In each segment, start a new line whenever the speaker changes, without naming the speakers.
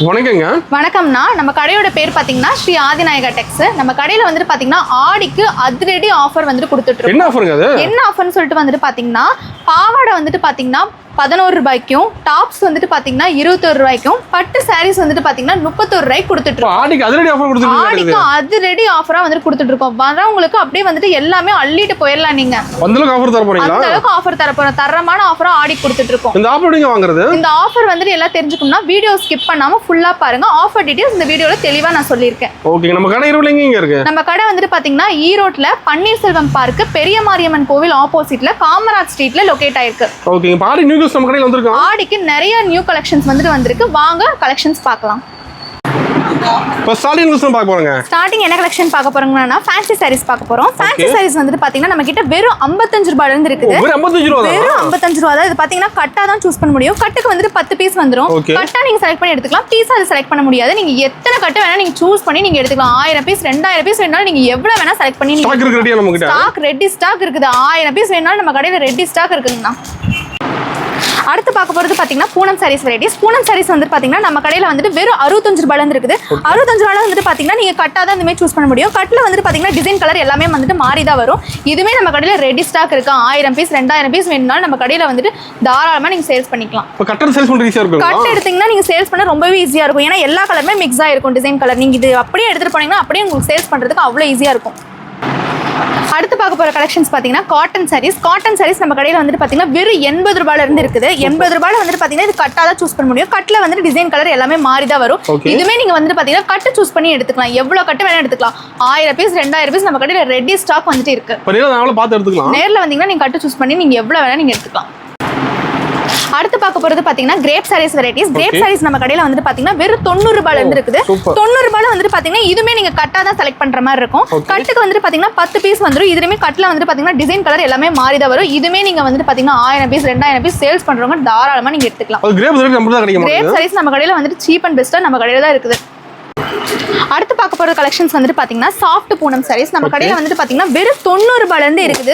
வணக்கங்க.
வணக்கம்ண்ணா. நம்ம கடையோட பேர் பாத்தீங்கன்னா ஸ்ரீ ஆதிநாயகா டெக்ஸ். நம்ம கடையில வந்துட்டு பாத்தீங்கன்னா ஆடிக்கு அதிரடி ஆஃபர் வந்துட்டு கொடுத்துட்டு இருக்கோம்.
என்ன ஆஃபருங்க அது?
என்ன ஆஃபர்னு சொல்லிட்டு வந்துட்டு பாத்தீங்கன்னா பாவாடை வந்துட்டு பாத்தீங்கன்னா 11 ரூபாய்க்கும், டாப்ஸ் வந்துட்டு பாத்தீங்கன்னா 21 ரூபாய்க்கும், பட்டு சாரீஸ் வந்துட்டு பாத்தீங்கன்னா 31 ரூபாய்க்கு கொடுத்துட்டு இருக்கோம்.
ஆடிக்கு அதிரடி ஆஃபர் கொடுத்துருக்கீங்க.
ஆடிக்கு அதிரடி ஆஃபரா வந்துட்டு கொடுத்துட்டு இருக்கோம். வரவங்களுக்கு அப்படியே வந்துட்டு எல்லாமே அள்ளிட்டு போயிடலாம். நீங்க
அந்த அளவுக்கு ஆஃபர் தர போறீங்களா?
அந்த அளவுக்கு ஆஃபர் தர போறோம். தரமான ஆஃபரா ஆடி கொடுத்துட்டு இருக்கோம்.
இந்த ஆஃபர் நீங்க வாங்குறது?
இந்த ஆஃபர் வந்துட்டு எல்லாம் தெரிஞ்சுக்கணும்னா வீடியோ ஸ்கிப் பண்ணாம ஃபுல்லா பாருங்க. ஆஃபர் டீடைல்ஸ் இந்த வீடியோல தெளிவா நான் சொல்லியிருக்கேன்.
ஓகே. நம்ம கடை எங்க இருக்கு?
நம்ம கடை வந்துட்டு பாத்தீங்கன்னா ஈரோட்ல பன்னீர்செல்வம் பார்க் பெரிய மாரியம்மன் கோவில் ஆப்போசிட்ல காமராஜ் ஸ்ட்ரீட்ல லொகேட் ஆயிருக்கு.
ஓகே. பாடி நியூ நம்ம கடையில வந்திருக்கோம்.
ஆடிக்கு நிறைய நியூ கலெக்ஷன்ஸ் வந்துட்டு வந்திருக்கு. வாங்க கலெக்ஷன்ஸ் பார்க்கலாம்.
இப்போ ஸ்டார்டிங் கலெக்ஷன் பார்க்க போறோங்க.
ஸ்டார்டிங் என்ன கலெக்ஷன் பார்க்க போறோம்னா ஃபேன்சி சாரீஸ் பார்க்க போறோம். ஃபேன்சி சாரீஸ் வந்துட்டு பாத்தீங்கன்னா நம்ம கிட்ட வெறும் 55 ரூபாயில இருந்து இருக்குது.
வெறும் 55 ரூபாய்.
வெறும் 55 ரூபாய் தான். இது பாத்தீங்கன்னா கட்டா தான் சூஸ் பண்ண முடியும். கட்டுக்கு வந்துட்டு 10 பீஸ் வந்துரும். கட்டா நீங்க செலக்ட் பண்ணி எடுத்துக்கலாம். பீஸ் அது செலக்ட் பண்ண முடியாது. நீங்க எத்தனை கட்டு வேணா நீங்க சூஸ் பண்ணி நீங்க எடுத்துக்கலாம். 1000 பீஸ் 2000 பீஸ் வேணாலும் நீங்க எவ்வளவு வேணா செலக்ட் பண்ணி நீங்க
ஸ்டாக் இருக்கு. நம்ம கிட்ட
ஸ்டாக் ரெடி ஸ்டாக் இருக்குது. 1000 பீஸ் வேணாலும் நம்ம கடையில ரெடி ஸ்டாக் இருக்குங்கண்ணா. அடுத்து பார்க்க போறது பாத்தீங்கன்னா பூனம் சாரீஸ் வெரைட்டிஸ். பூனம் சாரீஸ் வந்து பாத்தீங்கன்னா நம்ம கடையில வந்துட்டு வெறும் 65 ரூபாயில இருந்து இருக்குது. 65 ரூபாயில வந்துட்டு பாத்தீங்கன்னா நீங்க கட்டா தான் இந்த மாதிரி சூஸ் பண்ண முடியும். கட்ல வந்துட்டு பாத்தீங்கன்னா டிசைன் கலர் எல்லாமே வந்துட்டு மாறி தான் வரும். இதுமே நம்ம கடையில ரெடி ஸ்டாக் இருக்கு. 1000 பீஸ் 2000 பீஸ் வேணும்னாலும் நம்ம கடையில வந்துட்டு தாராளமா நீங்க சேல்ஸ் பண்ணிக்கலாம்.
இப்போ கட்டர் சேல்ஸ் பண்றது ஈஸியா இருக்கும்.
கட் எடுத்தீங்கன்னா நீங்க சேல்ஸ் பண்ண ரொம்பவே ஈஸியா இருக்கும். ஏன்னா எல்லா கலருமே மிக்ஸ் ஆயிருக்கும். டிசைன் கலர் நீங்க இது அப்படியே எடுத்துட்டு போனீங்கன்னா அப்படியே உங்களுக்கு சேல்ஸ் பண்றதுக்கு அவ்வளவு ஈஸியா இருக்கும். அடுத்து பார்க்க போற கலெக்ஷன்ஸ் பாத்தீங்கன்னா காட்டன் சாரீஸ். காட்டன் சாரீஸ் நம்ம கடையில வந்துட்டு பாத்தீங்கன்னா வெறும் 80 ரூபாயில இருந்து இருக்குது. 80 ரூபாயில வந்துட்டு பாத்தீங்கன்னா இது கட்டா தான் சூஸ் பண்ண முடியும். கட்ல வந்துட்டு டிசைன் கலர் எல்லாமே மாறி தான் வரும். இதுமே நீங்க வந்துட்டு பாத்தீங்கன்னா கட்டு சூஸ் பண்ணி எடுத்துக்கலாம். எவ்வளவு கட்டு வேணா எடுத்துக்கலாம். 1000 பீஸ் 2000 பீஸ் நம்ம கடையில ரெடி ஸ்டாக் வந்துட்டு இருக்கு.
பார்த்து எடுத்துக்கலாம்.
நேர்ல வந்தீங்கன்னா நீங்க கட்டு சூஸ் பண்ணி நீங்க எவ்வளவு வேணா நீங்க எடுத்துக்கலாம். அடுத்து பார்க்க போறது பாத்தீங்கன்னா grape sarees varieties. Grape sarees நம்ம கடையில வந்து பாத்தீங்கன்னா வெறும் 90 ரூபாயில இருந்து இருக்குது. 90 ரூபாயில வந்து பாத்தீங்கன்னா இதுமே நீங்க கட்டா தான் செலக்ட் பண்ற மாதிரி இருக்கும். கட்டுக்கு வந்து பாத்தீங்கன்னா 10 பீஸ் வந்துரும். இதுலயுமே கட்ல வந்து பாத்தீங்கன்னா டிசைன் கலர் எல்லாமே மாறி தான் வரும். இதுமே நீங்க வந்து பாத்தீங்கன்னா 1000 பீஸ் 2000 பீஸ் சேல்ஸ் பண்றவங்க தாராளமா நீங்க எடுத்துக்கலாம். கிரேப் சாரீஸ் நம்ம கடையில வந்துட்டு சீப் அண்ட் பெஸ்டா நம்ம கடையில தான் இருக்குது. அடுத்து பார்க்க போற கலெக்ஷன்ஸ் வந்து பாத்தீங்கன்னா சாஃப்ட் பூனம் சாரீஸ். நம்ம கடையில வந்து பாத்தீங்கன்னா வெறும் 90 ரூபாயில இருந்து இருக்குது.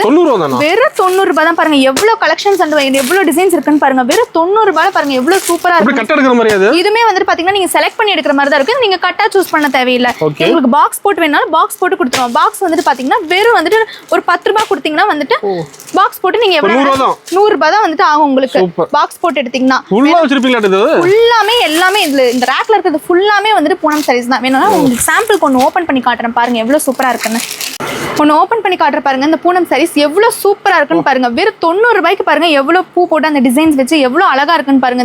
வெறும் 90 ரூபாய் தான். பாருங்க எவ்வளவு கலெக்ஷன்ஸ் அண்ட் எவ்வளவு டிசைன்ஸ் இருக்குன்னு பாருங்க. வெறும் 90 ரூபாயில பாருங்க எவ்வளவு சூப்பரா இருக்கு. இதுமே வந்து பாத்தீங்கன்னா நீங்க செலக்ட் பண்ணி எடுக்கிற மாதிரி தான் இருக்கு. நீங்க கட்டா சூஸ் பண்ண தேவையில்லை. உங்களுக்கு பாக்ஸ் போட்டு வேணாலும் பாக்ஸ் போட்டு கொடுத்துருவோம். பாக்ஸ் வந்துட்டு பாத்தீங்கன்னா வெறும் வந்துட்டு ஒரு 10 ரூபாய் கொடுத்தீங்கன்னா வந்துட்டு பாக்ஸ் போட்டு நீங்க எவ்வளவு 100 ரூபாய் தான் வந்துட்டு ஆகும் உங்களுக்கு. பாக்ஸ் போட்டு எடுத்தீங்கன்னா ஃபுல்லாமே எல்லாமே இதுல இந்த ரேக்ல இருக்கிறது ஃபுல்லாமே வந்துட்டு பூனம் சாரீஸ் தான். வேணும்னா உங்களுக்கு சாம்பிளுக்கு ஒன்று ஓப்பன் பண்ணி காட்டுறேன் பாருங்க எவ்வளவு சூப்பரா இருக்குன்னு. ஒன்று ஓப்பன் பண்ணி காட்டுற பாருங்க. இந்த பூனம் சாரீஸ் எவ்வளவு சூப்பரா இருக்குன்னு பாருங்க. வெறும் 90 ரூபாய்க்கு பாருங்க எவ்வளவு பூ போட்டு அந்த டிசைன்ஸ் வச்சு எவ்வளவு அழகா இருக்குன்னு பாருங்க.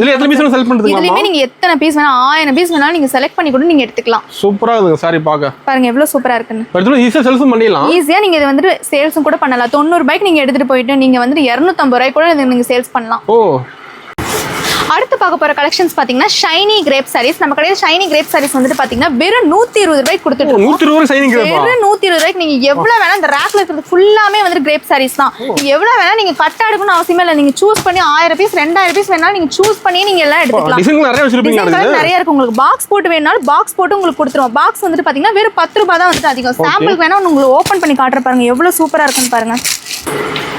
இதுலயுமே நீங்க எத்தனை பீஸ் வேணா 1000 பீஸ் வேணாலும் நீங்க செலக்ட் பண்ணி கூட நீங்க எடுத்துக்கலாம்.
சூப்பரா இருக்கு சாரி பாக்க.
பாருங்க எவ்வளவு சூப்பரா இருக்குன்னு.
ஈஸியா சேல்ஸ் பண்ணிடலாம்.
ஈஸியா நீங்க இது வந்துட்டு சேல்ஸும் கூட பண்ணலாம். 90 ரூபாய்க்கு நீங்க எடுத்துட்டு போயிட்டு நீங்க வந்துட்டு 250 ரூபாய்க்கு கூட நீங்க சேல்ஸ் பண்ணலாம். அடுத்து பார்க்க போற கலெக்ஷன்ஸ் பாத்தீங்கன்னா ஷைனி கிரேப் சாரீஸ். நம்ம கடையில ஷைனி கிரேப் சாரீஸ் வந்துட்டு பாத்தீங்கன்னா வெறும் 120 ரூபாய்க்கு கொடுத்துட்டு இருக்கோம். 120 ரூபாய்க்கு நீங்க எவ்வளவு வேணா இந்த ரேக்ல இருக்கிறது ஃபுல்லாமே வந்து கிரேப் சாரீஸ் தான். நீங்க எவ்வளவு வேணா நீங்க கட்டா எடுக்கணும்னு அவசியமே இல்லை. நீங்க சூஸ் பண்ணி 1000 பீஸ் 2000 பீஸ் வேணாலும் நீங்க சூஸ் பண்ணி நீங்க எல்லாம் எடுத்துக்கலாம். டிசைன் நிறைய இருக்கு. உங்களுக்கு பாக்ஸ் போட்டு வேணாலும் பாக்ஸ் போட்டு உங்களுக்கு கொடுத்துருவோம். பாக்ஸ் வந்துட்டு பாத்தீங்கன்னா வெறும் 10 ரூபாய் தான் வந்துட்டு அதிகம். சாம்பிளுக்கு வேணா உங்களுக்கு ஓப்பன் பண்ணி காட்டுற பாருங்க எவ்வளவு சூப்பரா இருக்குன்னு பாருங்க.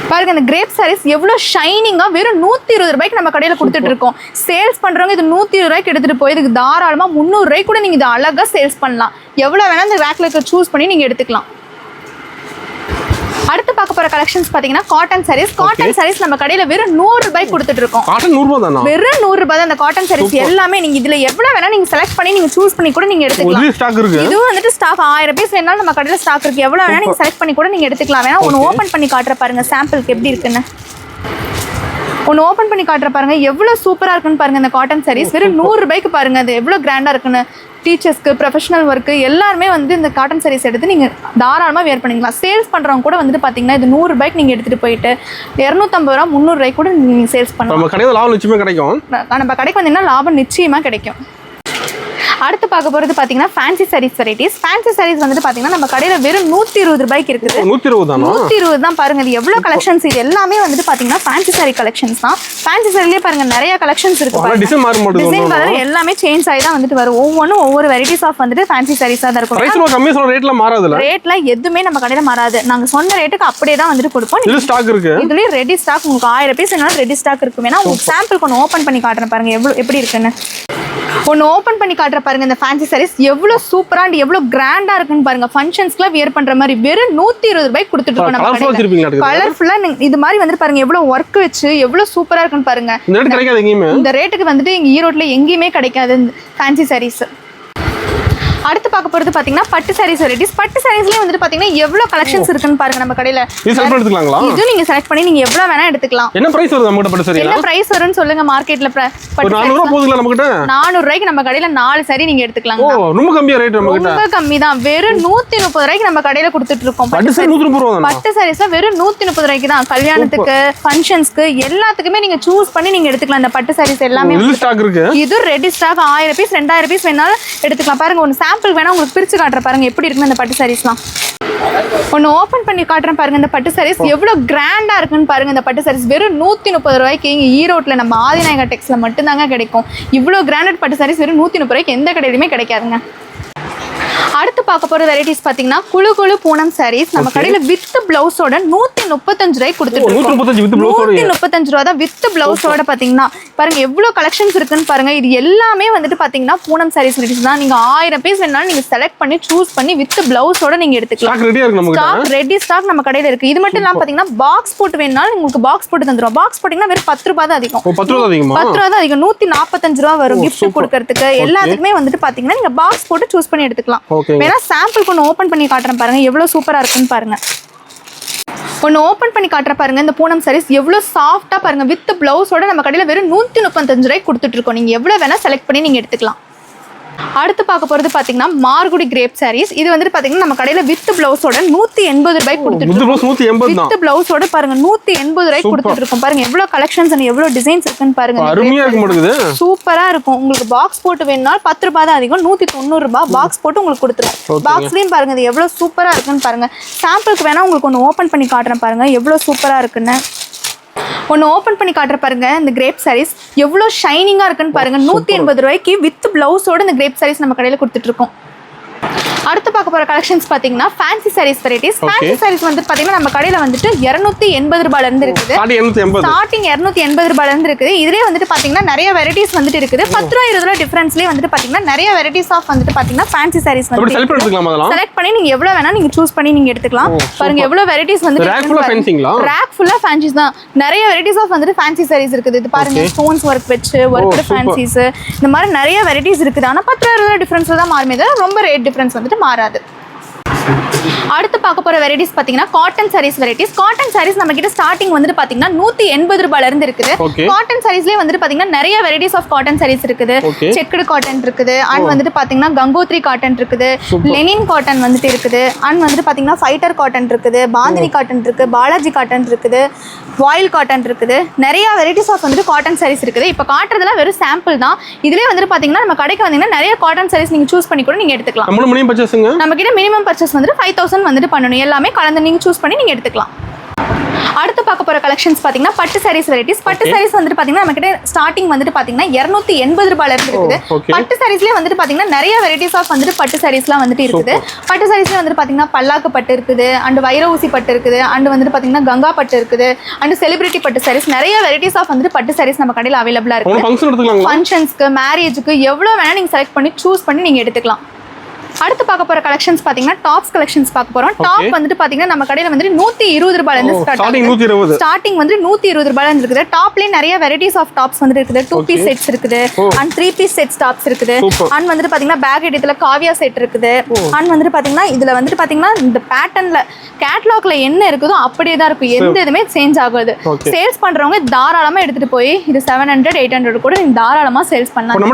பாருங்க இந்த கிரேப் சாரீஸ் எவ்வளவு ஷைனிங்கா வெறும் 120 ரூபாய்க்கு நம்ம கடையில கொடுத்துட்டு இருக்கோம். சேல்ஸ் பண்றவங்க இது 120 ரூபாய்க்கு எடுத்துட்டு போய் இதுக்கு தாராளமா 300 ரூபாய்க்கு கூட நீங்க இது அழகா சேல்ஸ் பண்ணலாம். எவ்வளவு வேணா இந்த ரேக்ல சூஸ் பண்ணி நீங்க எடுத்துக்கலாம். அடுத்து பார்க்க போற கலெக்ஷன்ஸ் பாத்தீங்கன்னா காட்டன் சாரீஸ். காட்டன் சாரீஸ் நம்ம கடையில வெறும் 100 ரூபாய்க்கு கொடுத்துட்டு இருக்கோம். வெறும் 100 ரூபாய் தான். இந்த காட்டன் சாரீஸ் எல்லாமே நீங்க இதுல எவ்வளவு வேணா நீங்க செலக்ட் பண்ணி நீங்க சூஸ் பண்ணி கூட நீங்க எடுத்துக்கலாம். இது வந்துட்டு ஸ்டாக் 1000 பீஸ் வேணாலும் நம்ம கடையில ஸ்டாக் இருக்கு. எவ்வளவு வேணா நீங்க செலக்ட் பண்ணி கூட நீங்க எடுத்துக்கலாம். வேணா ஒன்னு ஓபன் பண்ணி காட்டுற பாருங்க சாம்பிளுக்கு எப்படி இருக்குன்னு. ஒன்று ஓப்பன் பண்ணி காட்டுற பாருங்க எவ்வளவு சூப்பரா இருக்குன்னு பாருங்க. இந்த காட்டன் சாரீஸ் வெறும் 100 ரூபாய்க்கு பாருங்க. அது எவ்வளவு கிராண்டா இருக்குன்னு. டீச்சர்ஸ்க்கு ப்ரொஃபஷனல் ஒர்க்கு எல்லாருமே வந்து இந்த காட்டன் சாரீஸ் எடுத்து நீங்கள் தாராளமாக வேர் பண்ணிக்கலாம். சேல்ஸ் பண்ணுறவங்க கூட வந்துட்டு பார்த்தீங்கன்னா இது 100 ரூபாய்க்கு நீங்கள் எடுத்துகிட்டு போயிட்டு 250 ரூபா 300 ரூபாய்க்கு கூட நீங்கள் சேல்ஸ் பண்ணலாம்.
நம்ம கடையில் லாபம் நிச்சயமாக கிடைக்கும்.
நம்ம கடைக்கு வந்தீங்கன்னா லாபம் நிச்சயமாக கிடைக்கும். அடுத்து பார்க்க போறது பாத்தீங்கன்னா fancy sarees varieties. Fancy sarees வந்துட்டு பாத்தீங்கன்னா நம்ம கடையில வெறும் 120 ரூபாய்க்கு இருக்குது.
120 தானா?
120 தான் பாருங்க. இது எவ்வளவு கலெக்ஷன்ஸ், இது எல்லாமே வந்துட்டு பாத்தீங்கன்னா ஃபேன்சி சாரி கலெக்ஷன்ஸ் தான். ஃபேன்சி சாரிலேயே பாருங்க நிறைய கலெக்ஷன்ஸ் இருக்கு பாருங்க. டிசைன் கலர் எல்லாமே சேஞ்ச் ஆகி தான் வந்துட்டு வரும். ஒவ்வொன்றும் ஒவ்வொரு வெரைட்டிஸ் ஆஃப் வந்துட்டு ஃபேன்சி சாரீஸா தான் இருக்கும்.
பிரைஸ் கம்மி சொல்ற ரேட்ல மாறாதுல?
ரேட்ல எதுவுமே நம்ம கடையில மாறாது. நாங்க சொன்ன ரேட்டுக்கு அப்படியே தான் வந்துட்டு கொடுப்போம்.
இது ஸ்டாக் இருக்கு.
இதுலயே ரெடி ஸ்டாக் உங்களுக்கு 1000 பீஸ் வேணாலும் ரெடி ஸ்டாக் இருக்கும். ஏன்னா உங்களுக்கு சாம்பிள் கொஞ்சம் ஓபன் பண்ணி காட்டுறேன் பாருங்க எப்படி இருக்குன்னு. ஒன்று ஓப்பன் பண்ணி காட்டுற பாருங்க. இந்த ஃபேன்சி சாரீஸ் எவ்வளோ சூப்பரா அண்ட் எவ்வளோ கிராண்டா இருக்குன்னு பாருங்க. ஃபங்க்ஷன்ஸ்க்குலாம் வியர் பண்ற மாதிரி வெறும் 120 ரூபாய்க்கு கொடுத்துட்டு இருக்கோம் நம்ம. கலர்ஃபுல்லா இது மாதிரி வந்துட்டு பாருங்க எவ்வளோ ஒர்க் வச்சு எவ்வளோ சூப்பரா இருக்குன்னு பாருங்க. இந்த ரேட்டுக்கு வந்துட்டு இங்க ஈரோட்ல எங்கேயுமே கிடைக்காது இந்த ஃபேன்சி சாரீஸ். அடுத்து பார்க்க போறது பாத்தீங்கன்னா பட்டு சாரீஸ் வெரைட்டிஸ். பட்டு சாரீஸ்லயே வந்துட்டு பாத்தீங்கன்னா எவ்வளவு கலெக்ஷன்ஸ் இருக்குன்னு பாருங்க நம்ம கடையில.
இது செலக்ட் எடுத்துக்கலாங்களா?
இது நீங்க செலக்ட் பண்ணி நீங்க எவ்வளவு வேணா எடுத்துக்கலாம்.
என்ன பிரைஸ் வருது நம்ம கிட்ட பட்டு சாரி? என்ன
பிரைஸ் வரும்னு சொல்லுங்க மார்க்கெட்ல.
400 ரூபாய் போகுதுல நம்ம கிட்ட.
400 ரூபாய்க்கு நம்ம கடையில 4 சாரி நீங்க எடுத்துக்கலாம்.
ஓ ரொம்ப கம்மியா ரேட் நம்ம கிட்ட.
ரொம்ப கம்மி தான். வெறும் 130 ரூபாய்க்கு நம்ம கடையில கொடுத்துட்டு இருக்கோம்.
பட்டு சாரி 130 ரூபாய் தான்.
பட்டு சாரீஸ் வெறும் 130 ரூபாய்க்கு தான். கல்யாணத்துக்கு, ஃபங்க்ஷன்ஸ்க்கு எல்லாத்துக்குமே நீங்க சூஸ் பண்ணி நீங்க எடுத்துக்கலாம். இந்த பட்டு சாரீஸ் எல்லாமே
இது ஸ்டாக் இருக்கு.
இது ரெடி ஸ்டாக். 1000 பீஸ் 2000 பீஸ் வேணாலும் எடுத்துக்கலாம். பாருங்க ஒரு சாம்பிள் வேணா உங்களுக்கு பிரிச்சு காட்டுற பாருங்க எப்படி இருக்குன்னு இந்த பட்டு சாரீஸ்லாம். ஒன்று ஓப்பன் பண்ணி காட்டுறேன் பாருங்க. இந்த பட்டு சாரீஸ் எவ்வளோ கிராண்டா இருக்குன்னு பாருங்க. இந்த பட்டு சாரீஸ் வெறும் 130 ரூபாய்க்கு இங்கே ஈரோட்டில் நம்ம ஆதிநாயகா டெக்ஸ்ல மட்டும்தாங்க கிடைக்கும். இவ்வளோ கிராண்டட் பட்டு சாரீஸ் வெறும் 130 ரூபாய்க்கு எந்த கடையிலுமே கிடைக்காதுங்க. அடுத்து பார்க்க போற வெரைட்டிஸ் பாத்தீங்கன்னா குழு குழு பூனம் சாரீஸ். நம்ம கடையில வித் பிளவுஸோட 135 ரூபாய்க்கு கொடுத்துட்டு இருக்கோம். 135 ரூபா தான் வித் பிளவுஸோட. பாத்தீங்கன்னா பாருங்க எவ்வளவு கலெக்ஷன்ஸ் இருக்குன்னு பாருங்க. இது எல்லாமே வந்துட்டு பாத்தீங்கன்னா பூனம் சாரீஸ் வெரைட்டிஸ் தான். நீங்க 1000 பீஸ் வேணாலும் நீங்க செலக்ட் பண்ணி சூஸ் பண்ணி வித் பிளவுஸோட நீங்க எடுத்துக்கலாம். ஸ்டாக் ரெடி ஸ்டாக் நம்ம கடையில இருக்கு. இது மட்டும் இல்லாம பாத்தீங்கன்னா பாக்ஸ் போட்டு வேணாலும் உங்களுக்கு பாக்ஸ் போட்டு தந்துரும். பாக்ஸ் போட்டீங்கன்னா வெறும் 10 ரூபாய் தான் அதிகம். 10 ரூபாய் தான் அதிகம். 145 ரூபாய் வரும் கிஃப்ட் கொடுக்கறதுக்கு. எல்லாத்துக்குமே வந்துட்டு பாத்தீங்கன்னா நீங்க பாக்ஸ் போட்டு சூஸ் பண்ணி எடுத்துக்கலாம். வேணா சாம்பிள் கொஞ்சம் ஓபன் பண்ணி காட்டுறேன் பாருங்க எவ்வளவு சூப்பரா இருக்குன்னு பாருங்க. ஒன்று ஓப்பன் பண்ணி காட்டுற பாருங்க. இந்த பூனம் சாரீஸ் எவ்வளோ சாஃப்டா பாருங்க. வித் பிளவுஸோட நம்ம கடையில் வெறும் 135 ரூபாய்க்கு கொடுத்துட்டு இருக்கோம். நீங்க எவ்வளவு வேணா செலக்ட் பண்ணி நீங்க எடுத்துக்கலாம். அடுத்து பார்க்க போறது பாத்தீங்கன்னா மார்குடி கிரேப் சாரீஸ். இது வந்துட்டு பாத்தீங்கன்னா நம்ம கடையில வித் பிளவுஸோட 180 ரூபாய்க்கு கொடுத்துட்டு இருக்கோம். வித் பிளவுஸோட பாருங்க 180 ரூபாய்க்கு கொடுத்துட்டு இருக்கோம். பாருங்க எவ்வளவு கலெக்ஷன்ஸ் அண்ட் எவ்வளவு டிசைன்ஸ் இருக்குன்னு பாருங்க.
அருமையா இருக்கு.
சூப்பரா இருக்கும். உங்களுக்கு பாக்ஸ் போட்டு வேணும்னா 10 ரூபாய் தான் அதிகம். 190 ரூபாய் பாக்ஸ் போட்டு உங்களுக்கு கொடுத்துருவோம். பாக்ஸ்லயும் பாருங்க இது எவ்வளவு சூப்பரா இருக்குன்னு பாருங்க. சாம்பிளுக்கு வேணா உங்களுக்கு ஒன்று ஓப்பன் பண்ணி காட்டுறேன் பாருங்க எவ்வளவு சூப்பரா இருக்குன்னு. ஒன்று ஓப்பன் பண்ணி காட்டுற பாருங்க. இந்த கிரேப் சாரீஸ் எவ்வளோ ஷைனிங்காக இருக்குன்னு பாருங்க. 180 ரூபாய்க்கு வித் பிளவுஸோட இந்த கிரேப் சாரீஸ் நம்ம கடையில் கொடுத்துட்டு இருக்கோம். அடுத்து பார்க்க போற கலெக்ஷன்ஸ் பாத்தீங்கன்னா fancy sarees varieties. Fancy sarees வந்து பாத்தீங்கன்னா நம்ம கடையில வந்துட்டு 280 ரூபாயில இருந்து இருக்குது. ஸ்டார்டிங் 280 ரூபாயில இருந்து இருக்குது. இதுலயே வந்துட்டு பாத்தீங்கன்னா நிறைய வெரைட்டிஸ் வந்துட்டு இருக்குது. 10 ரூபாய் 20 ரூபாய் டிஃபரன்ஸ்லயே வந்துட்டு பாத்தீங்கன்னா நிறைய வெரைட்டிஸ் ஆஃப் வந்துட்டு பாத்தீங்கன்னா ஃபேன்சி சாரீஸ் வந்து செலக்ட் பண்ணி நீங்க எவ்வளவு வேணா நீங்க சூஸ் பண்ணி நீங்க எடுத்துக்கலாம். பாருங்க எவ்வளவு வெரைட்டிஸ் வந்து ரேக் ஃபுல்லா ஃபேன்சிஸ் தான். நிறைய வெரைட்டிஸ் ஆஃப் வந்துட்டு ஃபேன்சி சாரீஸ் இருக்குது. இது பாருங்க ஸ்டோன்ஸ் ஒர்க் வச்சு ஒர்க் ஃபேன்சிஸ் இந்த மாதிரி நிறைய வெரைட்டிஸ் இருக்குது. ஆனா 10 ரூபாய் டிஃபரன்ஸ்ல தான் மாறுமே தவிர ரொம்ப ரேட் டிஃபரன்ஸ் வந்து மாறாது. அடுத்து பார்க்க போற வெரைட்டிஸ் பாத்தீங்கன்னா cotton sarees varieties. Cotton sarees நம்ம கிட்ட ஸ்டார்டிங் வந்துட்டு பாத்தீங்கன்னா 180 ரூபாயில இருந்து இருக்குது. காட்டன் சாரீஸ்லயே வந்துட்டு பாத்தீங்கன்னா நிறைய வெரைட்டிஸ் ஆஃப் காட்டன் சாரீஸ் இருக்குது. செக்குடு காட்டன் இருக்குது. அண்ட் வந்துட்டு பாத்தீங்கன்னா கங்கோத்ரி காட்டன் இருக்குது. லெனின் காட்டன் வந்துட்டு இருக்குது. அண்ட் வந்துட்டு பாத்தீங்கன்னா ஃபைட்டர் காட்டன் இருக்குது. பாந்தினி காட்டன் இருக்கு. பாலாஜி காட்டன் இருக்குது. வாயில் காட்டன் இருக்குது. நிறைய வெரைட்டிஸ் ஆஃப் வந்துட்டு காட்டன் சாரீஸ் இருக்குது. இப்போ காட்டுறதுலாம் வெறும் சாம்பிள் தான். இதுலயே வந்துட்டு பாத்தீங்கன்னா நம்ம கடைக்கு வந்தீங்கன்னா நிறைய காட்டன் சாரீஸ் நீங்க சூஸ் பண்ணி கூட நீங்க எடுத்துக்கலாம். நம்ம கிட்ட மினிமம் பர்ச்சேஸ் வந்துட்டு 5000 வந்துட்டு பண்ணணும். எல்லாமே கலந்து நீங்க சூஸ் பண்ணி நீங்க எடுத்துக்கலாம். அடுத்து பார்க்க போற கலெக்ஷன்ஸ் பாத்தீங்கன்னா பட்டு சாரீஸ் வெரைட்டிஸ். பட்டு சாரீஸ் வந்துட்டு பாத்தீங்கன்னா நம்ம கிட்ட ஸ்டார்டிங் வந்துட்டு பாத்தீங்கன்னா 280 ரூபாயில இருந்து இருக்குது. பட்டு சாரீஸ்லயே வந்துட்டு பாத்தீங்கன்னா நிறைய வெரைட்டிஸ் ஆஃப் வந்துட்டு பட்டு சாரீஸ்லாம் வந்துட்டு இருக்குது. பட்டு சாரீஸ்ல வந்துட்டு பாத்தீங்கன்னா பல்லாக்கு பட்டு இருக்குது. அண்ட் வைர ஊசி பட்டு இருக்குது. அண்ட் வந்துட்டு பாத்தீங்கன்னா கங்கா பட்டு இருக்குது. அண்ட் செலிபிரிட்டி பட்டு சாரீஸ் நிறைய வெரைட்டிஸ் ஆஃப் வந்துட்டு பட்டு சாரீஸ் நம்ம கடையில் அவைலபிளா இருக்கு. ஃபங்க்ஷன்ஸ்க்கு மேரேஜுக்கு எவ்வளவு வேணா நீங்க செலக்ட் பண்ணி சூஸ் பண்ணி நீங்க எடுத்துக்கலாம். அடுத்து பார்க்க போற கலெக்ஷன்ஸ் பாத்தீங்கன்னா டாப்ஸ் கலெக்ஷன்ஸ் பார்க்க போறோம். டாப் வந்துட்டு பாத்தீங்கன்னா நம்ம கடையில வந்து 120 ரூபாயில இருந்து ஸ்டார்டிங் வந்து 120 ரூபாயில இருந்து இருக்குது. டாப்லயே நிறைய வெரைட்டிஸ் ஆஃப் டாப்ஸ் வந்து இருக்குது. 2 பீஸ் செட்ஸ் இருக்குது. அண்ட் 3 பீஸ் செட்ஸ் டாப்ஸ் இருக்குது. அண்ட் வந்துட்டு பாத்தீங்கன்னா பேக் எடிட்ல காவியா செட் இருக்குது. அண்ட் வந்துட்டு பாத்தீங்கன்னா இதுல வந்துட்டு பாத்தீங்கன்னா இந்த பேட்டர்ன்ல கேட்டலாக்ல என்ன இருக்குதோ அப்படியே தான் இருக்கும். எந்த இதுமே சேஞ்ச் ஆகாது. சேல்ஸ் பண்றவங்க தாராளமா எடுத்துட்டு போய் இது 700 800 கூட நீங்க தாராளமா சேல்ஸ் பண்ணலாம்.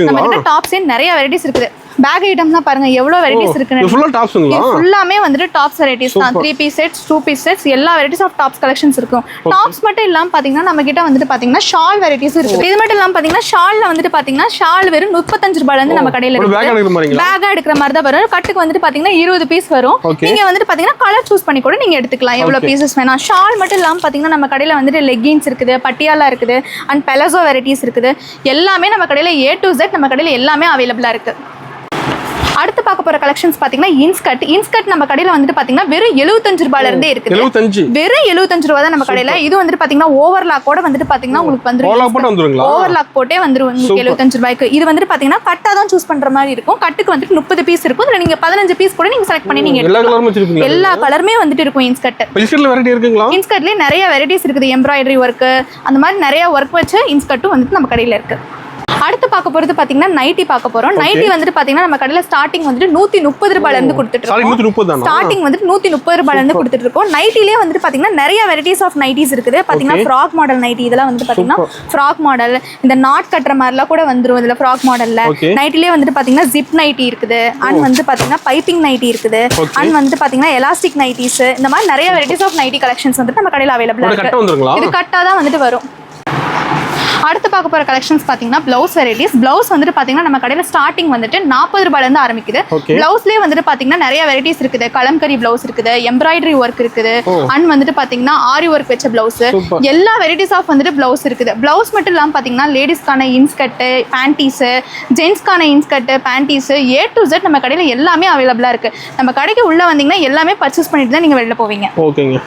நம்ம கிட்ட டாப்ஸ் நிறைய வெரைட்டிஸ் இருக்குது. பேக் ஐட்டம்லாம் பாருங்க எவ்வளவு வெரைட்டிஸ் இருக்குன்னு.
ஃபுல்லா டாப்ஸ்ங்களா?
ஃபுல்லாமே வந்துட்டு டாப்ஸ் வெரைட்டிஸ் தான். 3 பீஸ் செட்ஸ், 2 பீஸ் செட்ஸ், எல்லா வெரைட்டிஸ் ஆஃப் டாப்ஸ் கலெக்ஷன்ஸ் இருக்கும். டாப்ஸ் மட்டும் இல்லாம பாத்தீங்கன்னா நம்ம கிட்ட வந்துட்டு பாத்தீங்கன்னா ஷால் வெரைட்டிஸ் இருக்கு. இது மட்டும் இல்லாம பாத்தீங்கன்னா ஷால்ல வந்துட்டு பாத்தீங்கன்னா ஷால் வெறும் 35 ரூபாயில இருந்து நம்ம கடையில இருக்கு. பேக்கா எடுக்கிற மாதிரி தான் வரும். கட்டுக்கு வந்துட்டு பாத்தீங்கன்னா 20 பீஸ் வரும். நீங்க வந்துட்டு பாத்தீங்கன்னா கலர் சூஸ் பண்ணி கூட நீங்க எடுத்துக்கலாம் எவ்வளவு பீசஸ் வேணா. ஷால் மட்டும் இல்லாம பாத்தீங்கன்னா நம்ம கடையில வந்துட்டு லெகின்ஸ் இருக்குது, பட்டியாலா இருக்குது, அண்ட் பெலசோ வெரைட்டிஸ் இருக்குது. எல்லாமே நம்ம கடையில A to Z நம்ம கடையில எல்லாமே அவைலபிளா இருக்கு. அடுத்து பார்க்க போற கலெக்ஷன்ஸ் பாத்தீங்கன்னா இன்ஸ்கர்ட் நம்ம கடையில வந்துட்டு பாத்தீங்கன்னா வெறும் 75 ரூபாயில இருந்தே இருக்கு. வெறும் 75 ரூபாய் தான் நம்ம கடையில. இது வந்துட்டு பாத்தீங்கன்னா ஓவர்லாக் கூட வந்துட்டு பாத்தீங்கன்னா உங்களுக்கு வந்துரும். ஓவர்லாக் போட்டே வந்துரும் உங்களுக்கு 75 ரூபாய்க்கு. இது வந்துட்டு பாத்தீங்கன்னா கட்டா தான் சூஸ் பண்ற மாதிரி இருக்கும். கட்டுக்கு வந்துட்டு 30 பீஸ் இருக்கும். இதுல நீங்க 15 பீஸ் கூட நீங்க செலக்ட் பண்ணி நீங்க எல்லா கலருமே வந்துட்டு இருக்கும். இன்ஸ்கர்ட்லயே நிறைய வெரைட்டிஸ் இருக்குது. எம்ப்ராய்டரி ஒர்க் அந்த மாதிரி நிறைய ஒர்க் வச்சு இன்ஸ்கர்ட்டும் வந்துட்டு நம்ம கடையில இருக்கு. அடுத்து பார்க்க போறது பாத்தீங்கன்னா நைட்டி பார்க்க போறோம். நைட்டி வந்துட்டு பாத்தீங்கன்னா நம்ம கடையில ஸ்டார்டிங் வந்துட்டு 130 ரூபாயில இருந்து கொடுத்துட்டு இருக்கோம். ஸ்டார்டிங் வந்துட்டு 130 ரூபாயில இருந்து கொடுத்துட்டு இருக்கோம். நைட்டிலே வந்துட்டு பாத்தீங்கன்னா நிறைய வெரைட்டிஸ் ஆஃப் நைட்டிஸ் இருக்குது. பாத்தீங்கன்னா ஃப்ராக் மாடல் நைட்டி இதெல்லாம் வந்து பாத்தீங்கன்னா ஃப்ராக் மாடல், இந்த நாட் கட்டுற மாதிரிலாம் கூட வந்துரும் இதுல ஃப்ராக் மாடல்ல. நைட்டிலே வந்துட்டு பாத்தீங்கன்னா ஜிப் நைட்டி இருக்குது, அண்ட் வந்து பாத்தீங்கன்னா பைப்பிங் நைட்டி இருக்குது, அண்ட் வந்து பாத்தீங்கன்னா எலாஸ்டிக் நைட்டிஸ், இந்த மாதிரி நிறைய வெரைட்டிஸ் ஆஃப் நைட்டி கலெக்ஷன்ஸ் வந்துட்டு நம்ம கடையில அவைலபிளா இருக்கு. இது கட்டா தான் வந்துட்டு வரும். அடுத்து பார்க்க போற கலெக்ஷன்ஸ் பாத்தீங்கன்னா பிளவுஸ் வெரைட்டிஸ். பிளவுஸ் வந்துட்டு பாத்தீங்கன்னா நம்ம கடையில ஸ்டார்டிங் வந்துட்டு 40 ரூபாயில இருந்து ஆரம்பிக்குது. பிளவுஸ்லயே வந்துட்டு பாத்தீங்கன்னா நிறைய வெரைட்டிஸ் இருக்குது. கலம்கரி பிளவுஸ் இருக்குது, எம்ப்ராய்டரி ஒர்க் இருக்குது, அண்ட் வந்துட்டு பாத்தீங்கன்னா ஆரி ஒர்க் வச்ச பிளவுஸ், எல்லா வெரைட்டிஸ் ஆஃப் வந்துட்டு பிளவுஸ் இருக்குது. பிளவுஸ் மட்டும் இல்லாம பாத்தீங்கன்னா லேடிஸ்க்கான இன்ஸ்கர்ட், பேண்டீஸ், ஜென்ஸ்க்கான inskirt, panties, A to Z நம்ம கடையில எல்லாமே அவைலபிளா இருக்கு. நம்ம கடைக்கு உள்ள வந்தீங்கன்னா எல்லாமே பர்ச்சேஸ் பண்ணிட்டு தான் நீங்க வெளில போவீங்க.
ஓகேங்க.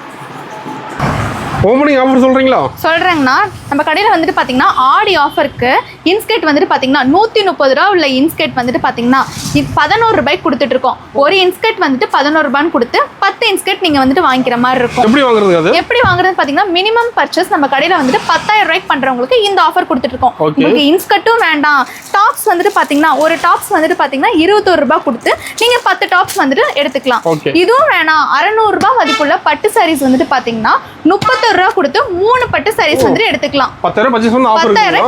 ஓப்பனிங் ஆஃபர் சொல்றீங்களா?
சொல்றேங்கண்ணா. நம்ம கடையில வந்துட்டு பாத்தீங்கன்னா ஆடி ஆஃபருக்கு இன்ஸ்கர்ட் வந்துட்டு பாத்தீங்கன்னா 130 ரூபா உள்ள இன்ஸ்கர்ட் வந்துட்டு பாத்தீங்கன்னா 11 ரூபாய்க்கு கொடுத்துட்டு இருக்கோம். ஒரு இன்ஸ்கர்ட் வந்துட்டு 11 ரூபான்னு கொடுத்து 10 இன்ஸ்கர்ட் நீங்க வந்துட்டு வாங்கிக்கிற மாதிரி இருக்கும். எப்படி வாங்குறது பாத்தீங்கன்னா மினிமம் பர்ச்சேஸ் நம்ம கடையில வந்துட்டு 10,000 ரூபாய்க்கு பண்றவங்களுக்கு இந்த ஆஃபர் கொடுத்துட்டு இருக்கோம். உங்களுக்கு இன்ஸ்கர்ட்டும் வேண்டாம், டாப்ஸ் வந்துட்டு பாத்தீங்கன்னா ஒரு டாப்ஸ் வந்துட்டு பாத்தீங்கன்னா 21 ரூபாய் கொடுத்து நீங்க 10 டாப்ஸ் வந்துட்டு எடுத்துக்கலாம். இதுவும் வேணாம், 600 ரூபாய் மதிப்புள்ள பட்டு சாரீஸ் வந்துட்டு பாத்தீங்கன்னா 31 ரூபாய் கொடுத்து 3 பட்டு சாரீஸ் வந்துட்டு எடுத்துக்கலாம். 10,000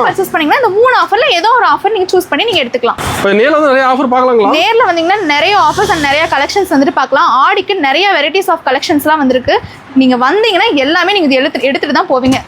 பர்ச்சேஸ் பண்ணீங்கன்னா இந்த 3 ஆஃபர்ல ஏதோ ஒரு ஆஃபர் நீங்க சூஸ் பண்ணி நீங்க எடுத்துக்கலாம்.
நேர்ல வந்து நிறைய ஆஃபர் பார்க்கலாங்களா?
நேர்ல வந்தீங்கன்னா நிறைய ஆஃபர்ஸ் அண்ட் நிறைய கலெக்ஷன்ஸ் வந்துட்டு பார்க்கலாம். ஆடிக்கு நிறைய வெரைட்டிஸ் ஆஃப் கலெக்ஷன்ஸ்லாம் வந்திருக்கு. நீங்க வந்தீங்கன்னா எல்லாமே நீங்க எடுத்துட்டு தான் போவீங்க.